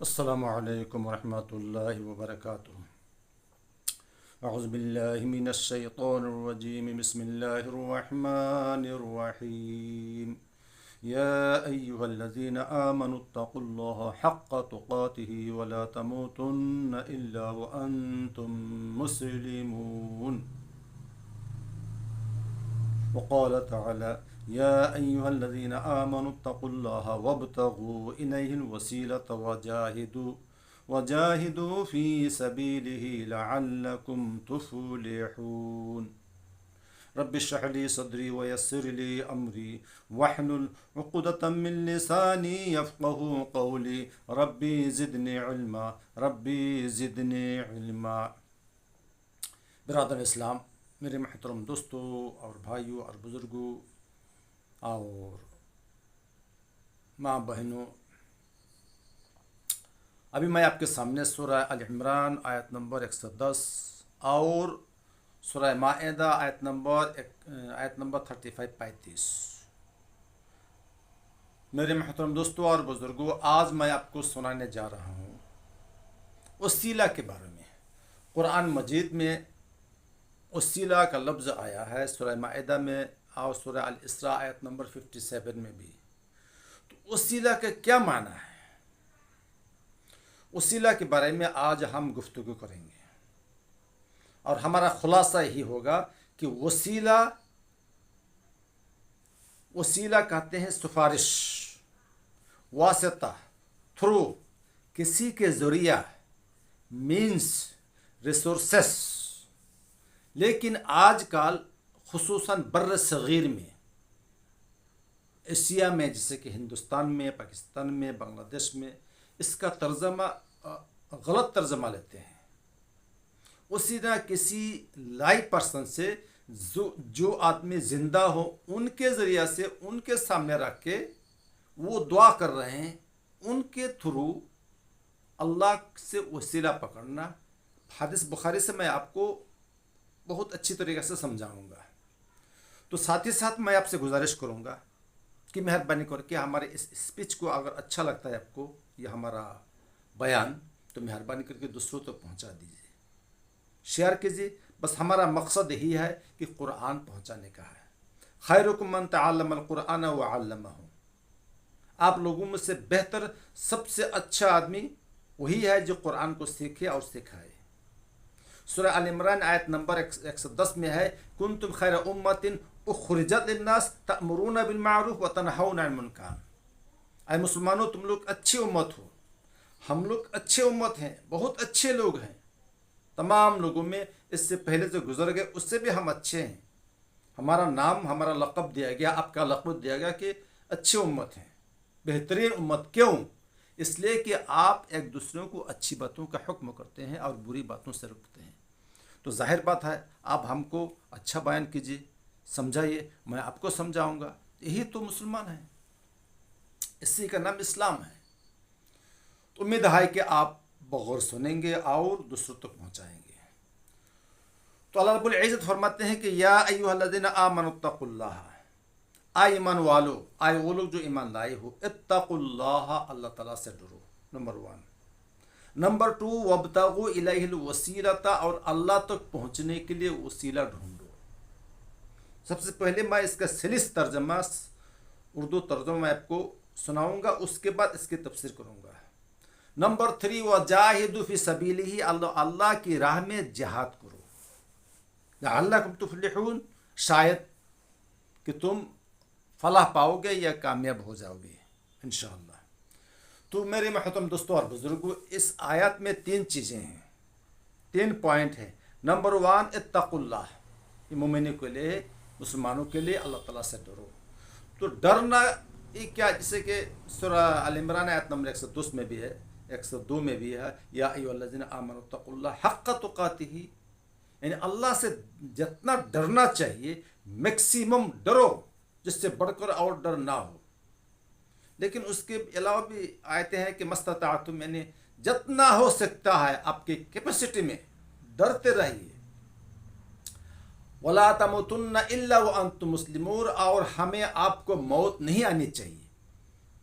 السلام علیکم ورحمۃ اللہ وبرکاتہ۔ اعوذ باللہ من الشیطان الرجیم، بسم اللہ الرحمن الرحیم۔ یا ایہا الذین آمنوا اتقوا اللہ حق تقاتہ ولا تموتن الا وانتم مسلمون۔ وقال تعالی یا ایہا الذین آمنوا اتقوا اللہ وابتغوا الیہ الوسیلۃ وجاہدوا فی سبیلہ لعلکم تفلحون۔ رب اشرح لی صدری ویسر لی امری واحلل عقدۃ من لسانی یفقہوا قولی ربی زدنی علما ربی زدنی علما۔ برادر اسلام، میرے محترم دوستوں اور بھائیوں اور بزرگوں اور ماں بہنوں، ابھی میں آپ کے سامنے سورہ ال عمران آیت نمبر 110 اور سورہ مائدہ آیت نمبر 35-35۔ میرے محترم دوستوں اور بزرگوں، آج میں آپ کو سنانے جا رہا ہوں وسیلہ کے بارے میں۔ قرآن مجید میں وسیلہ کا لفظ آیا ہے سورہ مائدہ میں اور سورہ الاسراء آیت نمبر 57 میں بھی۔ تو وسیلہ کا کیا معنی ہے؟ وسیلہ کے بارے میں آج ہم گفتگو کریں گے اور ہمارا خلاصہ یہی ہوگا کہ وسیلہ کہتے ہیں سفارش، واسطہ، تھرو، کسی کے ذریعہ، مینس، ریسورسز۔ لیکن آج کل خصوصاً بر صغیر میں، ایشیا میں جیسے کہ ہندوستان میں، پاکستان میں، بنگلہ دیش میں، اس کا ترجمہ غلط ترجمہ لیتے ہیں۔ اسی طرح کسی لائی پرسن سے جو آدمی زندہ ہو ان کے ذریعہ سے ان کے سامنے رکھ کے وہ دعا کر رہے ہیں، ان کے تھرو اللہ سے وسیلہ پکڑنا۔ حدیث بخاری سے میں آپ کو بہت اچھی طریقے سے سمجھاؤں گا۔ تو ساتھ ہی ساتھ میں آپ سے گزارش کروں گا کہ مہربانی کر کے ہمارے اس اسپیچ کو اگر اچھا لگتا ہے آپ کو یہ ہمارا بیان، تو مہربانی کر کے دوسروں تک پہنچا دیجیے، شیئر کیجیے۔ بس ہمارا مقصد یہی ہے کہ قرآن پہنچانے کا ہے۔ خیرکم من تعلم القرآن وعلمہ۔ آپ لوگوں میں سے بہتر، سب سے اچھا آدمی وہی ہے جو قرآن کو سیکھے اور سکھائے۔ سورہ ال عمران آیت نمبر 110 میں ہے کنتم خیر امت اخرجت للناس تأمرون بالمعروف وتنہون عن المنکر۔ اے مسلمانوں، تم لوگ اچھی امت ہو، ہم لوگ اچھے امت ہیں، بہت اچھے لوگ ہیں۔ تمام لوگوں میں اس سے پہلے جو گزر گئے اس سے بھی ہم اچھے ہیں۔ ہمارا نام، ہمارا لقب دیا گیا، آپ کا لقب دیا گیا کہ اچھے امت ہیں، بہترین امت۔ کیوں؟ اس لیے کہ آپ ایک دوسروں کو اچھی باتوں کا حکم کرتے ہیں اور بری باتوں سے روکتے ہیں۔ تو ظاہر بات ہے آپ ہم کو اچھا بیان کیجیے، سمجھائیے، میں آپ کو سمجھاؤں گا۔ یہی تو مسلمان ہیں، اسی کا نام اسلام ہے۔ تو امید ہے کہ آپ بغور سنیں گے اور دوسروں تک پہنچائیں گے۔ تو اللہ رب العزت فرماتے ہیں کہ یا ایھا الذین آمنوا اتقوا اللہ، آئے ایمان والو، آئے وہ لوگ جو ایمان لائے ہو، اتقوا اللہ، اللہ تعالیٰ سے ڈرو، نمبر 1۔ نمبر 2، وابتغوا الیہ الوسیلۃ، اور اللہ تک پہنچنے کے لیے وسیلہ ڈھونڈو۔ سب سے پہلے میں اس کا سلس ترجمہ، اردو ترجمہ میں آپ کو سناؤں گا، اس کے بعد اس کی تفسیر کروں گا۔ نمبر 3، وجاہدوا فی سبیلہ، اللہ کی راہ میں جہاد کرو، لعلکم تفلحون، شاید کہ تم فلاح پاؤ گے یا کامیاب ہو جاؤ گے انشاءاللہ۔ تو میرے محترم دوستوں اور بزرگوں، اس آیت میں 3 چیزیں ہیں، 3 پوائنٹ ہیں۔ نمبر 1، اتقوا اللہ، یہ مومنوں کے لیے، مسلمانوں کے لیے اللہ تعالیٰ سے ڈرو۔ تو ڈرنا یہ کیا؟ جیسے کہ سورہ ال عمران آیت نمبر 110 میں بھی ہے، 102 میں بھی ہے، یا ایھا الذین آمنوا اتقوا اللہ حق تقاتہ، یعنی اللہ سے جتنا ڈرنا چاہیے میکسیمم ڈرو، جس سے بڑھ کر اور ڈر نہ ہو۔ لیکن اس کے علاوہ بھی آیتیں ہیں کہ مستطعتم، یعنی جتنا ہو سکتا ہے آپ کی کیپیسٹی میں ڈرتے رہیے۔ وَلَا تَمُوتُنَّ إِلَّا وَأَنْتُمْ مُسْلِمُونَ، اور ہمیں آپ کو موت نہیں آنی چاہیے،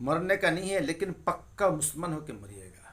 مرنے کا نہیں ہے لیکن پکا مسلمان ہو کے مریے گا۔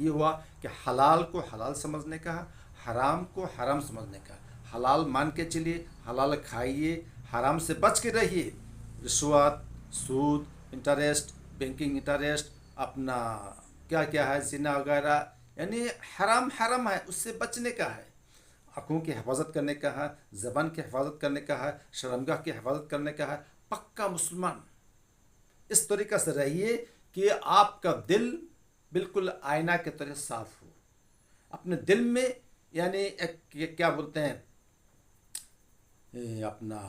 یہ ہوا کہ حلال کو حلال سمجھنے کا، حرام کو حرام سمجھنے کا. حلال مان کے چلیے، حلال کھائیے، حرام سے بچ کے رہیے. رشوت، سود، انٹرسٹ، بینکنگ انٹرسٹ، اپنا کیا کیا ہے، زنا وغیرہ، یعنی حرام حرام ہے، اس سے بچنے کا ہے. آنکھوں کی حفاظت کرنے کا ہے، زبان کی حفاظت کرنے کا ہے، شرمگاہ کی حفاظت کرنے کا ہے. پکا مسلمان اس طریقے سے رہیے کہ آپ کا دل بالکل آئینہ کے طرح صاف ہو. اپنے دل میں یعنی ایک کیا بولتے ہیں، اپنا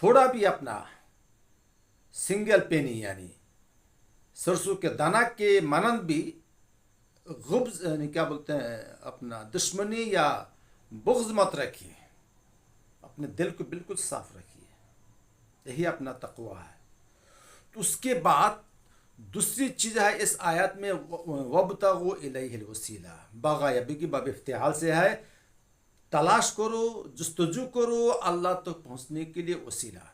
تھوڑا بھی اپنا سنگل پینی یعنی سرسوں کے دانہ کے مانند بھی غبض یعنی کیا بولتے ہیں اپنا دشمنی یا بغض مت رکھیے. اپنے دل کو بالکل صاف رکھیے، یہی اپنا تقوی ہے. تو اس کے بعد دوسری چیز ہے اس آیت میں وَابْتَغُوا إِلَيْهِ الْوَسِيلَةَ. باغا یا بگی باب افتعال سے ہے، تلاش کرو، جستجو کرو اللہ تک پہنچنے کے لیے وسیلہ.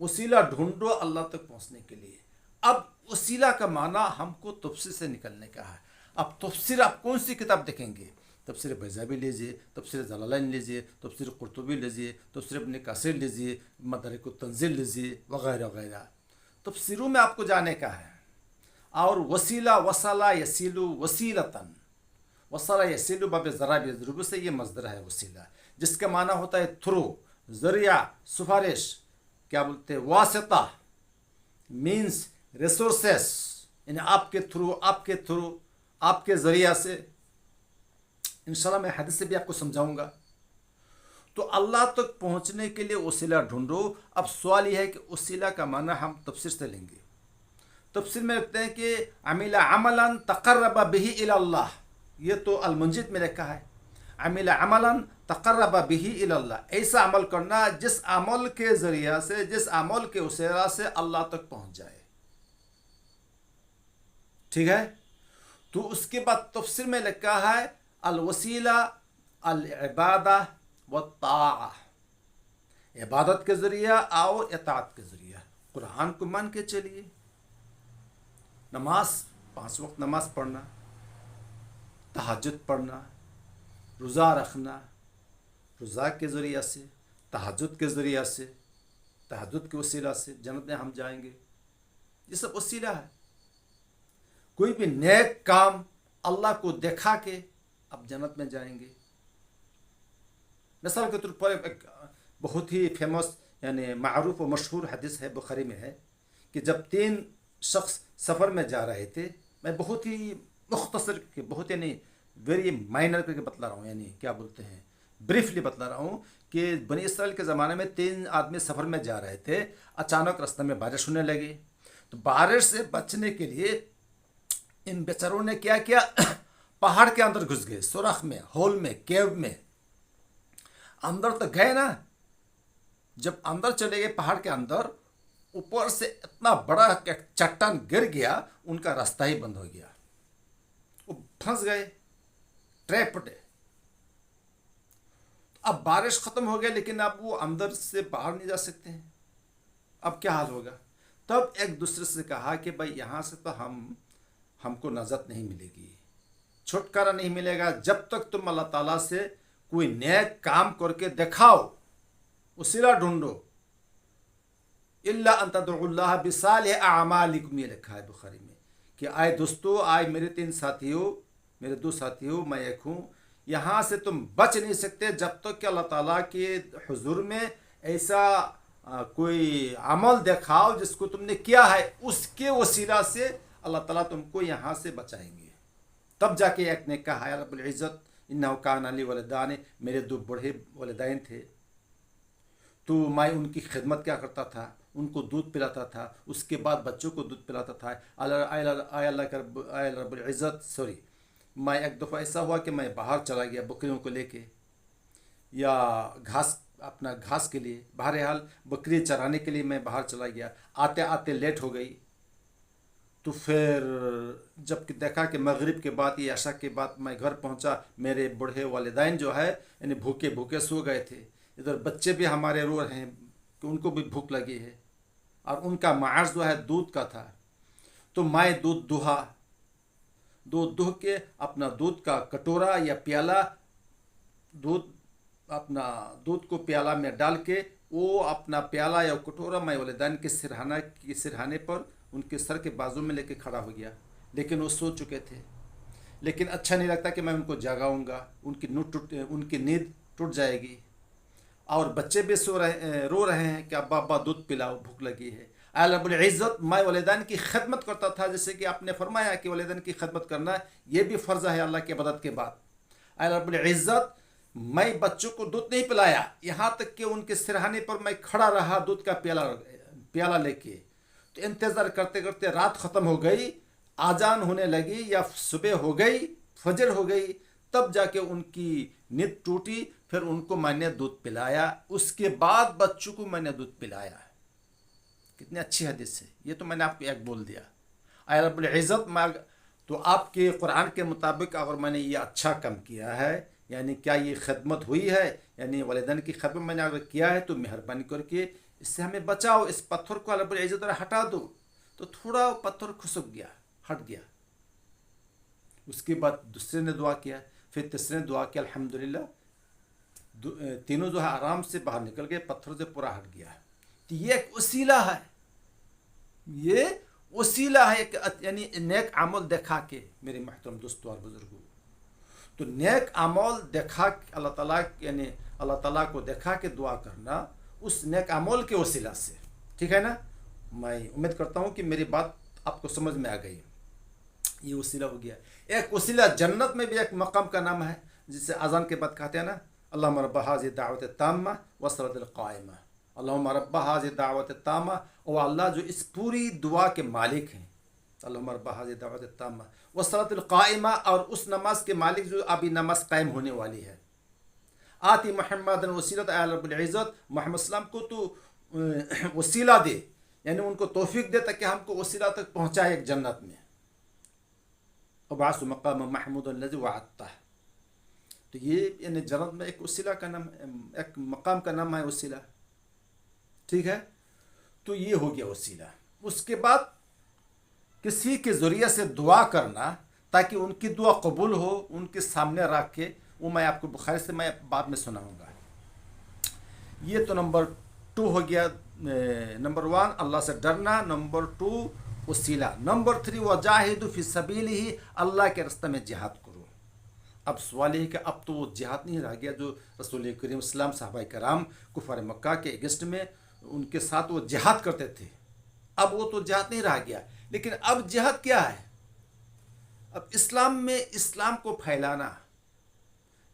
وسیلہ ڈھونڈو اللہ تک پہنچنے کے لیے. اب وسیلہ کا معنی ہم کو تفسیر سے نکلنے کا ہے. اب تفسیر آپ کون سی کتاب دیکھیں گے؟ تفسیر بیضاوی لیجیے، تفسیر جلالین لیجیے، تفسیر قرطبی لیجیے، تفسیر ابن کثیر لیجیے، مدارک التنزیل لیجیے، وغیرہ وغیرہ. تفسیروں میں آپ کو جانے کا ہے. اور وسیلہ، وصلہ یسیلو وسیلتاً، وصلہ یسیلو باب ضرب یضرب سے یہ مصدر ہے وسیلہ، جس کا معنی ہوتا ہے تھرو، ذریعہ، سفارش، کیا بولتے ہیں واسطہ، مینس ریسورسز، یعنی آپ کے تھرو، آپ کے ذریعہ سے. انشاءاللہ میں حدیث سے بھی آپ کو سمجھاؤں گا. تو اللہ تک پہنچنے کے لیے وسیلہ ڈھونڈو. اب سوال یہ ہے کہ وسیلہ کا معنی ہم تفسیر سے لیں گے. تفسیر میں لکھتے ہیں کہ عمل عملا تقرب به الى اللہ، یہ تو المنجد میں لکھا ہے. عمل عملا تقرب به الى اللہ، ایسا عمل کرنا جس عمل کے ذریعہ سے، جس عمل کے وسیلہ سے اللہ تک پہنچ جائے. ٹھیک ہے. تو اس کے بعد تفسیر میں لکھا ہے الوسیلہ العبادہ والطاعہ، عبادت کے ذریعہ اور اطاعت کے ذریعہ. قرآن کو مان کے چلیے، نماز، 5 وقت نماز پڑھنا، تہجد پڑھنا، روزہ رکھنا، روزہ کے ذریعہ سے، تہجد کے ذریعہ سے، تہجد کے وسیلہ سے جنت میں ہم جائیں گے. یہ سب وسیلہ ہے. کوئی بھی نیک کام اللہ کو دکھا کے اب جنت میں جائیں گے. مثال کے طور پر ایک بہت ہی فیمس یعنی معروف و مشہور حدیث ہے، بخاری میں ہے کہ جب 3 شخص سفر میں جا رہے تھے. میں بہت ہی مختصر کہ بہت یعنی ویری مائنر کر کے بتلا رہا ہوں، یعنی کیا بولتے ہیں بریفلی بتلا رہا ہوں کہ بنی اسرائیل کے زمانے میں 3 آدمی سفر میں جا رہے تھے. اچانک راستے میں بارش ہونے لگی. تو بارش سے بچنے کے لیے ان بیچاروں نے کیا کیا، پہاڑ کے اندر گھس گئے، سوراخ میں، ہول میں، کیو میں. اندر تو گئے نا. جب اندر چلے گئے پہاڑ کے اندر، اوپر سے اتنا بڑا چٹان گر گیا، ان کا راستہ ہی بند ہو گیا. وہ پھنس گئے، ٹریپڈ. اب بارش ختم ہو گیا لیکن اب وہ اندر سے باہر نہیں جا سکتے ہیں. اب کیا حال ہوگا؟ تب ایک دوسرے سے کہا کہ بھائی یہاں سے تو ہم کو نجات نہیں ملے گی، چھٹکارا نہیں ملے گا جب تک تم اللہ تعالیٰ سے کوئی نیک کام کر کے دکھاؤ، وسیلہ ڈھونڈو. الا ان تدعوا اللہ بصالح اعمالکم، یہ لکھا ہے بخاری میں کہ آئے دوستو، آئے میرے 3 ساتھیوں، میرے 2 ساتھیوں، میں ایک ہوں. یہاں سے تم بچ نہیں سکتے جب تک کہ اللہ تعالیٰ کے حضور میں ایسا کوئی عمل دکھاؤ جس کو تم نے کیا ہے، اس کے وسیلہ سے اللہ تعالیٰ تم کو یہاں سے بچائیں گے. تب جا کے ایک نے کہا یا رب العزت انہ کان لی ولدان، میرے 2 بڑھے والدین تھے، تو میں ان کی خدمت کیا کرتا تھا، ان کو دودھ پلاتا تھا، اس کے بعد بچوں کو دودھ پلاتا تھا. آئے اللہ رب العزت میں ایک دفعہ ایسا ہوا کہ میں باہر چلا گیا بکریوں کو لے کے، یا گھاس کے لیے، بہرحال بکری چرانے کے لیے میں باہر چلا گیا. آتے آتے لیٹ ہو گئی. تو پھر جب کہ دیکھا کہ مغرب کے بعد یا عشاء کے بعد میں گھر پہنچا، میرے بوڑھے والدین جو ہے یعنی بھوکے سو گئے تھے. ادھر بچے بھی ہمارے رو رہے ہیں کہ ان کو بھی بھوک لگی ہے. اور ان کا معاش جو ہے دودھ کا تھا، تو مائیں دودھ دہا کے اپنا دودھ کا کٹورا یا پیالہ، دودھ کو پیالہ میں ڈال کے وہ اپنا پیالہ یا کٹورا مائی والدین کے سرہانے پر ان کے سر کے بازو میں لے کے کھڑا ہو گیا، لیکن وہ سو چکے تھے۔ لیکن اچھا نہیں لگتا کہ میں ان کو جگاؤں گا، ان کی نیند ٹوٹ جائے گی، اور بچے بھی رو رہے ہیں کہ ابا ابا دودھ پلاؤ، بھوک لگی ہے۔ اللہ رب العزت مائیں والدین کی خدمت کرتا تھا، جیسے کہ آپ نے فرمایا کہ والدین کی خدمت کرنا یہ بھی فرض ہے اللہ کی عبادت کے بعد۔ اللہ رب العزت میں بچوں کو دودھ نہیں پلایا، یہاں تک کہ ان کے سرہانے پر میں کھڑا رہا دودھ کا پیالہ لے کے، تو انتظار کرتے کرتے رات ختم ہو گئی، آذان ہونے لگی یا صبح ہو گئی، فجر ہو گئی، تب جا کے ان کی نیند ٹوٹی، پھر ان کو میں نے دودھ پلایا، اس کے بعد بچوں کو میں نے دودھ پلایا۔ کتنی اچھی حدیث ہے، یہ تو میں نے آپ کو ایک بول دیا۔ اے رب العزت، تو آپ کے قرآن کے مطابق اگر میں نے یہ اچھا کام کیا ہے، یعنی کیا یہ خدمت ہوئی ہے، یعنی والدین کی خدمت میں نے اگر کیا ہے تو مہربانی کر کے اس سے ہمیں بچاؤ، اس پتھر کو رب العزت ہٹا دو۔ تو تھوڑا پتھر کھسک گیا، ہٹ گیا۔ اس کے بعد دوسرے نے دعا کیا، پھر تیسرے نے دعا کیا، الحمدللہ تینوں جو ہے آرام سے باہر نکل گئے، پتھر سے پورا ہٹ گیا۔ تو یہ ایک وسیلہ ہے، یہ وسیلہ ہے، یعنی نیک عمل دکھا کے میرے محترم دوستوں اور بزرگوں، تو نیک عمل دکھا اللہ تعالیٰ، یعنی اللہ تعالیٰ کو دکھا کے دعا کرنا اس نیک عمل کے وسیلہ سے، ٹھیک ہے نا؟ میں امید کرتا ہوں کہ میری بات آپ کو سمجھ میں آ گئی۔ یہ وسیلہ ہو گیا۔ ایک وسیلہ جنت میں بھی ایک مقام کا نام ہے، جسے اذان کے بعد کہتے ہیں نا، اللہم رب هذه الدعوۃ التامہ والصلاۃ القائمہ، اللہم رب هذه الدعوۃ التامہ، او اللہ جو اس پوری دعا کے مالک ہیں، اللہم رب هذه الدعوۃ التامہ والصلاۃ القائمہ، اور اس نماز کے مالک جو ابھی نماز قائم ہونے والی ہے، آتی محمد وسیلت، اے رب العزت محمد السلام کو تو وسیلہ دے، یعنی ان کو توفیق دے تاکہ ہم کو وسیلہ تک پہنچائے ایک جنت میں، وبعث مقام محمود الذی وعدتہ۔ تو یہ یعنی جنت میں ایک وسیلہ کا نام، ایک مقام کا نام ہے وسیلہ، ٹھیک ہے؟ تو یہ ہو گیا وسیلہ۔ اس کے بعد کسی کے ذریعے سے دعا کرنا تاکہ ان کی دعا قبول ہو، ان کے سامنے رکھ کے، وہ میں آپ کو بخاری سے میں بعد میں سناؤں گا۔ یہ تو نمبر 2 ہو گیا، نمبر 1 اللہ سے ڈرنا، نمبر 2 وسیلہ، نمبر 3 وجاہدوا فی سبیلہ، اللہ کے راستے میں جہاد کرو۔ اب سوال یہ ہے کہ اب تو وہ جہاد نہیں رہ گیا جو رسول کریم اسلام صحابہ کرام کفار مکہ کے اگینسٹ میں ان کے ساتھ وہ جہاد کرتے تھے، اب وہ تو جہاد نہیں رہ گیا، لیکن اب جہاد کیا ہے؟ اب اسلام میں اسلام کو پھیلانا،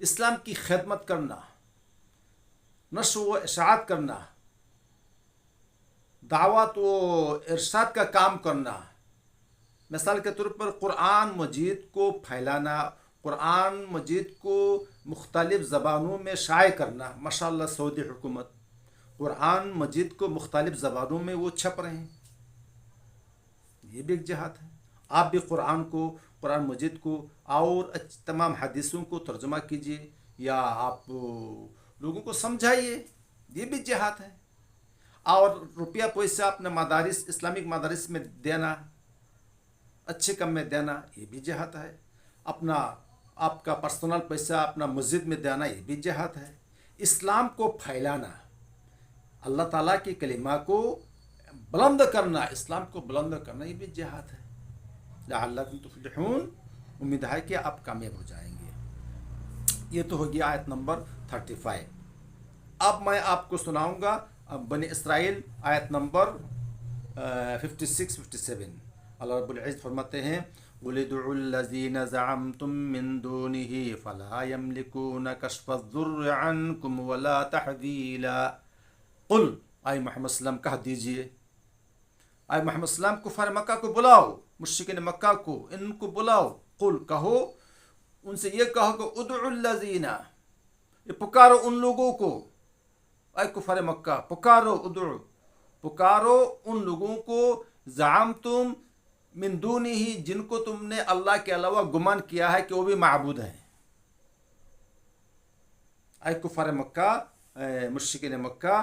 اسلام کی خدمت کرنا، نشر و اشاعت کرنا، دعوت و ارشاد کا کام کرنا، مثال کے طور پر قرآن مجید کو پھیلانا، قرآن مجید کو مختلف زبانوں میں شائع کرنا۔ ماشاءاللہ سعودی حکومت قرآن مجید کو مختلف زبانوں میں وہ چھپ رہے ہیں، یہ بھی ایک جہاد ہے۔ آپ بھی قرآن مجید کو اور تمام حدیثوں کو ترجمہ کیجئے یا آپ لوگوں کو سمجھائیے، یہ بھی جہاد ہے۔ اور روپیہ پیسہ اپنے مدارس، اسلامک مدارس میں دینا، اچھے کم میں دینا، یہ بھی جہاد ہے۔ آپ کا پرسنل پیسہ اپنا مسجد میں دینا، یہ بھی جہاد ہے۔ اسلام کو پھیلانا، اللہ تعالیٰ کی کلمہ کو بلند کرنا، اسلام کو بلند کرنا، یہ بھی جہاد ہے۔ لعلکم تفلحون، امید ہے کہ آپ کامیاب ہو جائیں گے۔ یہ تو ہو گیا آیت نمبر 35۔ اب میں آپ کو سناؤں گا بنی اسرائیل، آیت نمبر 56-57۔ اللہ رب العزت فرماتے ہیں، قُلِ ادْعُوا الَّذِينَ زَعَمْتُم مِّن دُونِهِ فَلَا يَمْلِكُونَ كَشْفَ الضُّرِّ عَنكُمْ وَلَا تَحْوِيلًا۔ قل، اے محمد صلی اللہ علیہ وسلم کہہ دیجئے، اے محمد صلی اللہ علیہ وسلم کفار مکہ کو بلاؤ، مشرکین مکہ کو، ان کو بلاؤ، قل کہو، ان سے یہ کہو کہ ادعوا الذین، یہ پکارو ان لوگوں کو، اے کفار مکہ پکارو، ادعو پکارو ان لوگوں کو، زعمتم من دونہ، جن کو تم نے اللہ کے علاوہ گمان کیا ہے کہ وہ بھی معبود ہیں۔ اے کفار مکہ، مشرکین مکہ،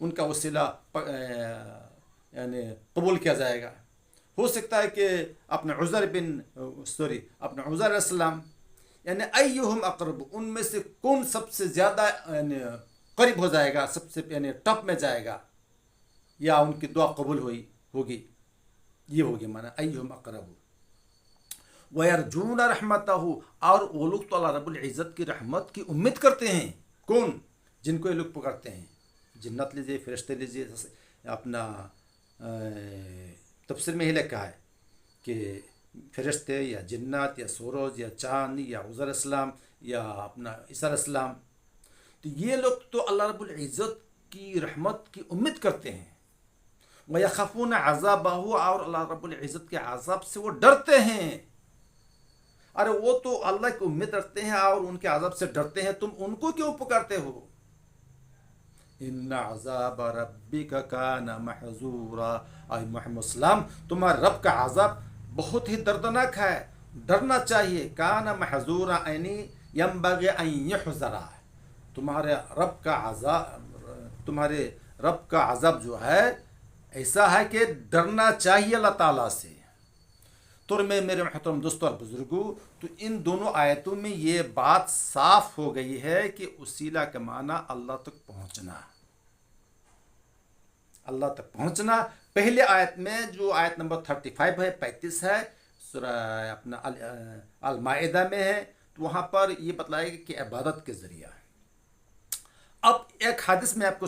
ان کا وسیلہ یعنی قبول کیا جائے گا. ہو سکتا ہے کہ اپنے عزر علیہ السلام یعنی ایہم اقرب، ان میں سے کون سب سے زیادہ یعنی قریب ہو جائے گا، سب سے یعنی ٹاپ میں جائے گا، یا ان کی دعا قبول ہوگی. یہ ہوگی معنی ایہم اقرب. وَيَرْجُونَ رَحْمَتَهُ، اور وہ لوگ تو اللہ رب العزت کی رحمت کی امید کرتے ہیں. کون؟ جن کو یہ لوگ پکڑتے ہیں. جنت لیجیے، فرشتے لیجیے، اپنا تفسیر میں ہی لکھا ہے کہ فرشتے یا جنات یا سورج یا چاند یا عزر السلام یا اپنا عیسیٰ علیہ السلام، تو یہ لوگ تو اللہ رب العزت کی رحمت کی امید کرتے ہیں. وَيَخَافُونَ عَذَابَهُ، اور اللہ رب العزت کے عذاب سے وہ ڈرتے ہیں. ارے وہ تو اللہ کی امید رکھتے ہیں اور ان کے عذاب سے ڈرتے ہیں، تم ان کو کیوں پکارتے ہو؟ ان عذاب ربک کان محذورا، اے محمد السلام تمہارے رب کا عذاب بہت ہی دردناک ہے، ڈرنا چاہیے. کان محذورا یعنی ینبغی ان یحذر، تمہارے رب کا عذاب جو ہے ایسا ہے کہ ڈرنا چاہیے اللہ تعالیٰ سے. تو میرے محترم دوستوں اور بزرگوں، تو ان دونوں آیتوں میں یہ بات صاف ہو گئی ہے کہ وسیلہ کا معنی اللہ تک پہنچنا. اللہ تک پہنچنا. پہلے آیت میں جو آیت نمبر 35 ہے، 35 ہے، سورہ اپنا المائدہ میں ہے، تو وہاں پر یہ بتلائے گا کہ عبادت کے ذریعہ. اب ایک حدیث میں آپ کو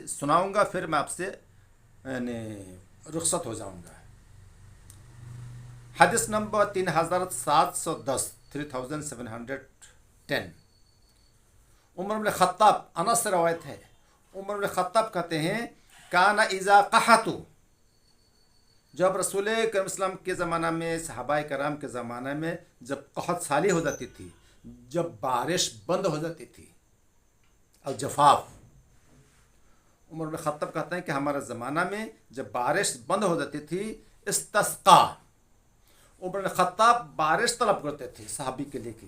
سناؤں گا، پھر میں آپ سے رخصت ہو جاؤں گا. حدیث نمبر 3710، 3710. عمر بن خطاب، انس سے روایت ہے، عمر بن خطاب کہتے ہیں کان اذا قحطوا، جب رسول کریم اسلام کے زمانہ میں، صحابہ کرام کے زمانہ میں جب قحط سالی ہو جاتی تھی، جب بارش بند ہو جاتی تھی، الجفاف، عمر بن خطاب کہتے ہیں کہ ہمارے زمانہ میں جب بارش بند ہو جاتی تھی، استسقا، عمر بن خطاب بارش طلب کرتے تھے صحابی کے لے کے،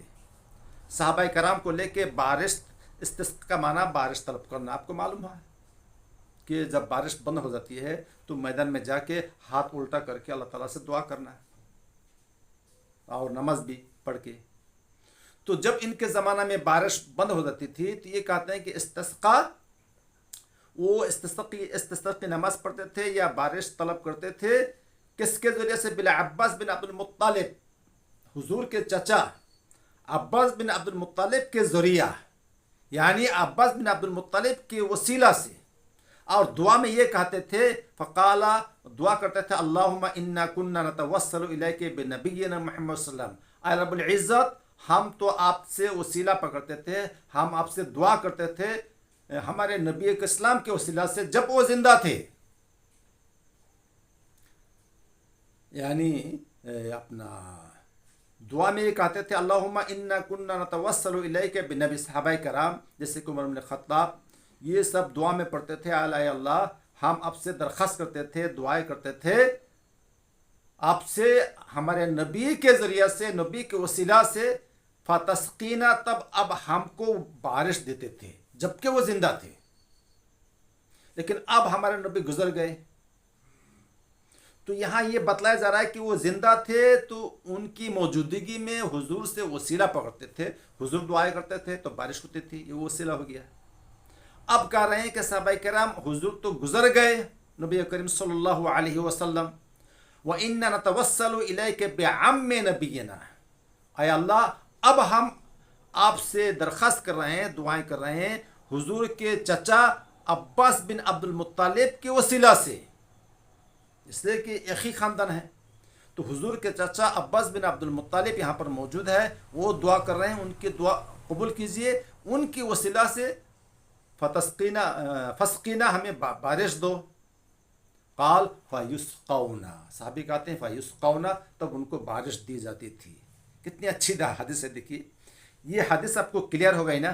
صحابہ کرام کو لے کے بارش. استسقا کا معنی بارش طلب کرنا. آپ کو معلوم ہے کہ جب بارش بند ہو جاتی ہے تو میدان میں جا کے ہاتھ الٹا کر کے اللہ تعالیٰ سے دعا کرنا ہے، اور نماز بھی پڑھ کے. تو جب ان کے زمانہ میں بارش بند ہو جاتی تھی تو یہ کہتے ہیں کہ استسقا، وہ استسقی نماز پڑھتے تھے یا بارش طلب کرتے تھے. کس کے ذریعے سے؟ بلا عباس بن عبد المطلب، حضور کے چچا عباس بن عبد المطلب کے ذریعہ، یعنی عباس بن عبد المطلب کے وسیلہ سے. اور دعا میں یہ کہتے تھے، فقالا، دعا کرتے تھے، اللہم انا کننا نتوسل الیک بنبینا محمد صلی اللہ علیہ وسلم، اے رب العزت ہم تو آپ سے وسیلہ پکڑتے تھے، ہم آپ سے دعا کرتے تھے ہمارے نبی کے اسلام کے وسیلہ سے جب وہ زندہ تھے. یعنی اپنا دعا میں یہ کہتے تھے، اللہم انا کننا نتوسل الیک بنبی. صحابہ کرام جیسے کہ عمر بن خطاب یہ سب دعا میں پڑھتے تھے، اے اللہ ہم آپ سے درخواست کرتے تھے، دعائیں کرتے تھے آپ سے ہمارے نبی کے ذریعہ سے، نبی کے وسیلہ سے، فتسقینا، تب اب ہم کو بارش دیتے تھے جبکہ وہ زندہ تھے. لیکن اب ہمارے نبی گزر گئے. تو یہاں یہ بتلایا جا رہا ہے کہ وہ زندہ تھے تو ان کی موجودگی میں حضور سے وسیلہ پکڑتے تھے، حضور دعائیں کرتے تھے تو بارش ہوتی تھی. یہ وسیلہ ہو گیا. اب کہہ رہے ہیں کہ صحابہ کرام حضور تو گزر گئے، نبی کریم صلی اللہ علیہ وسلم، وَإِنَّا نَتَوَسَّلُ إِلَيْكَ بِعَمِّ نَبِيِّنَا، اے اللہ اب ہم آپ سے درخواست کر رہے ہیں، دعائیں کر رہے ہیں حضور کے چچا عباس بن عبد المطلب کے وسیلہ سے، اس لیے کہ ایک ہی خاندان ہے. تو حضور کے چچا عباس بن عبد المطلب یہاں پر موجود ہے، وہ دعا کر رہے ہیں، ان کی دعا قبول کیجئے، ان کی وسیلہ سے فسقینا ہمیں بارش دو. قال فیسقونا، صحابی کہتے ہیں فیسقونا، تب ان کو بارش دی جاتی تھی. کتنی اچھی حدیث ہے. دیکھیے یہ حدیث آپ کو کلیئر ہو گئی نا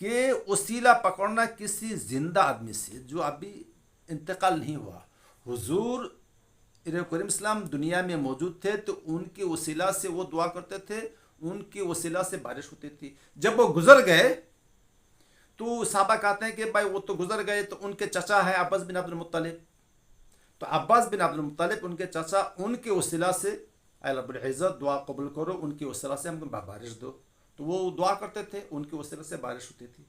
کہ وسیلہ پکڑنا کسی زندہ آدمی سے جو ابھی انتقال نہیں ہوا. حضور کریم اسلام دنیا میں موجود تھے تو ان کے وسیلہ سے وہ دعا کرتے تھے، ان کے وسیلہ سے بارش ہوتی تھی. جب وہ گزر گئے تو صحابہ کہتے ہیں کہ بھائی وہ تو گزر گئے، تو ان کے چچا ہیں عباس بن عبد المطلب، تو عباس بن عبد المطلب ان کے چچا، ان کے وسیلہ سے اے رب العزت دعا قبول کرو، ان کے وسیلہ سے ہم کو بارش دو، تو وہ دعا کرتے تھے، ان کے وسیلے سے بارش ہوتی تھی۔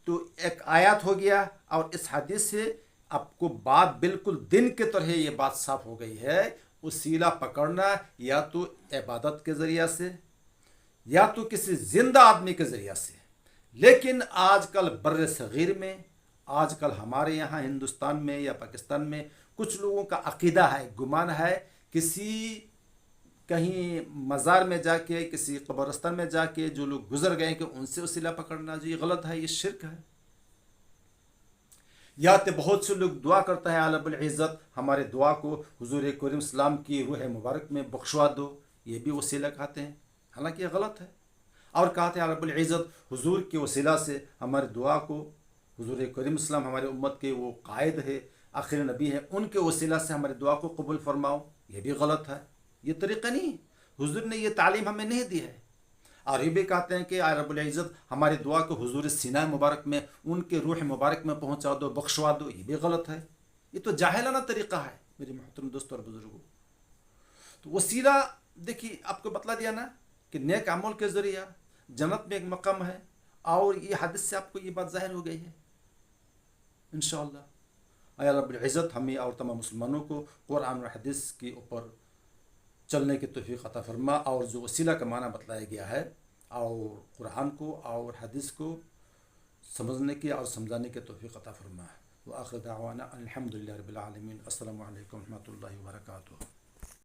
تو ایک آیات ہو گیا، اور اس حدیث سے آپ کو بات بالکل دن کے طرح یہ بات صاف ہو گئی ہے، وسیلہ پکڑنا یا تو عبادت کے ذریعہ سے یا تو کسی زندہ آدمی کے ذریعہ سے۔ لیکن آج کل بر صغیر میں، آج کل ہمارے یہاں ہندوستان میں یا پاکستان میں کچھ لوگوں کا عقیدہ ہے، گمان ہے، کسی کہیں مزار میں جا کے، کسی قبرستان میں جا کے جو لوگ گزر گئے کہ ان سے وسیلہ پکڑنا، جو یہ غلط ہے، یہ شرک ہے۔ یا تو بہت سے لوگ دعا کرتا ہے رب العزت ہمارے دعا کو حضور کریم اسلام کی روح مبارک میں بخشوا دو، یہ بھی وسیلہ کہتے ہیں، حالانکہ یہ غلط ہے۔ اور کہتے ہیں رب العزت حضور کے وسیلہ سے ہمارے دعا کو، حضور کریم اسلام ہمارے امت کے وہ قائد ہے، آخر نبی ہے، ان کے وسیلہ سے ہمارے دعا کو قبول فرماؤ، یہ بھی غلط ہے، یہ طریقہ نہیں، حضور نے یہ تعلیم ہمیں نہیں دی ہے۔ اور یہ بھی کہتے ہیں کہ اے رب العزت ہماری دعا کو حضور سینہ مبارک میں، ان کے روح مبارک میں پہنچا دو، بخشوا دو، یہ بھی غلط ہے، یہ تو جاہلانہ طریقہ ہے میرے محترم دوستوں اور بزرگوں۔ تو وسیلہ دیکھیے آپ کو بتلا دیا نا کہ نیک عمل کے ذریعہ جنت میں ایک مقام ہے، اور یہ حدیث سے آپ کو یہ بات ظاہر ہو گئی ہے انشاءاللہ۔ اے رب العزت ہمیں اور تمام مسلمانوں کو قرآن اور حدیث کے اوپر چلنے کی توفیق عطا فرما، اور جو وسیلہ کا معنی بتلایا گیا ہے اور قرآن کو اور حدیث کو سمجھنے کی اور سمجھانے کی توفیق عطا فرما۔ وآخر دعوانا الحمدللہ رب العالمین۔ السلام علیکم ورحمۃ اللہ وبرکاتہ۔